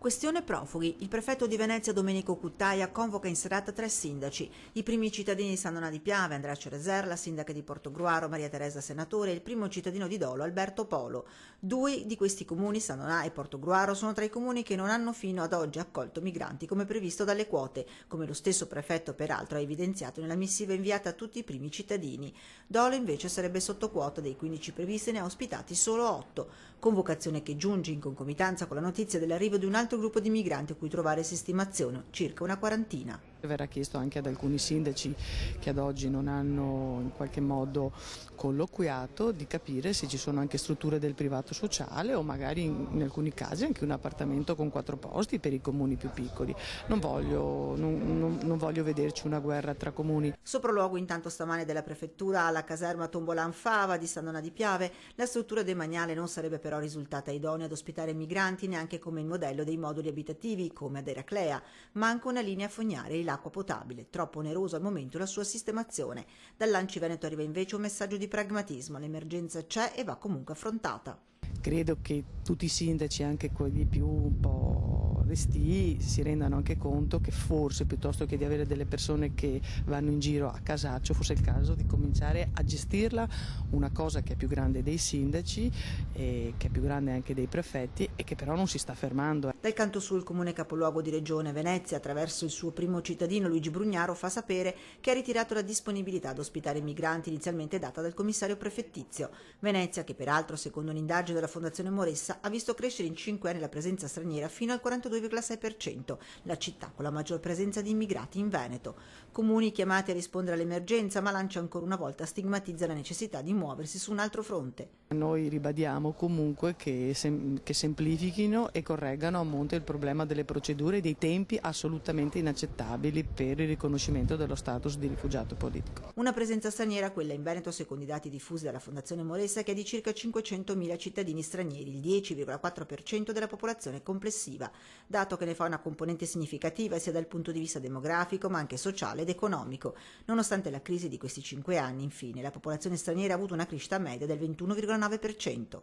Questione profughi. Il prefetto di Venezia Domenico Cuttaia convoca in serata 3 sindaci. I primi cittadini di San Donà di Piave, Andrea Cerezer, la sindaca di Portogruaro, Maria Teresa Senatore, e il primo cittadino di Dolo, Alberto Polo. 2 di questi comuni, San Donà e Portogruaro, sono tra i comuni che non hanno fino ad oggi accolto migranti come previsto dalle quote, come lo stesso prefetto peraltro ha evidenziato nella missiva inviata a tutti i primi cittadini. Dolo invece sarebbe sotto quota, dei 15 previsti ne ha ospitati solo 8. Convocazione che giunge in concomitanza con la notizia dell'arrivo di un altro gruppo di migranti a cui trovare sistemazione, circa una quarantina. Verrà chiesto anche ad alcuni sindaci che ad oggi non hanno in qualche modo colloquiato di capire se ci sono anche strutture del privato sociale o magari in alcuni casi anche un appartamento con 4 posti per i comuni più piccoli. Non voglio vederci una guerra tra comuni. Sopralluogo intanto stamane della prefettura alla caserma Tombolan Fava di San Donà di Piave. La struttura demaniale non sarebbe però risultata idonea ad ospitare migranti neanche come il modello dei moduli abitativi come ad Eraclea. Manca una linea fognaria e l'acqua potabile, troppo oneroso al momento la sua sistemazione. Dall'Anci Veneto arriva invece un messaggio di pragmatismo: l'emergenza c'è e va comunque affrontata. Credo che tutti i sindaci, anche quelli più un po' restii, si rendano anche conto che forse piuttosto che di avere delle persone che vanno in giro a casaccio, forse è il caso di cominciare a gestirla una cosa che è più grande dei sindaci, che è più grande anche dei prefetti e che però non si sta fermando. Dal canto suo il comune capoluogo di regione Venezia, attraverso il suo primo cittadino Luigi Brugnaro, fa sapere che ha ritirato la disponibilità ad ospitare migranti inizialmente data dal commissario prefettizio. Venezia, che peraltro secondo un'indagine della Fondazione Moressa ha visto crescere in 5 anni la presenza straniera fino al 42,6%, la città con la maggior presenza di immigrati in Veneto. Comuni chiamati a rispondere all'emergenza, ma Lancia ancora una volta stigmatizza la necessità di muoversi su un altro fronte. Noi ribadiamo comunque che semplifichino e correggano a monte il problema delle procedure e dei tempi assolutamente inaccettabili per il riconoscimento dello status di rifugiato politico. Una presenza straniera, quella in Veneto, secondo i dati diffusi dalla Fondazione Moressa, che è di circa 500.000 cittadini stranieri, il 10,4% della popolazione complessiva, dato che ne fa una componente significativa sia dal punto di vista demografico ma anche sociale ed economico. Nonostante la crisi di questi 5 anni, infine, la popolazione straniera ha avuto una crescita media del 21,9%.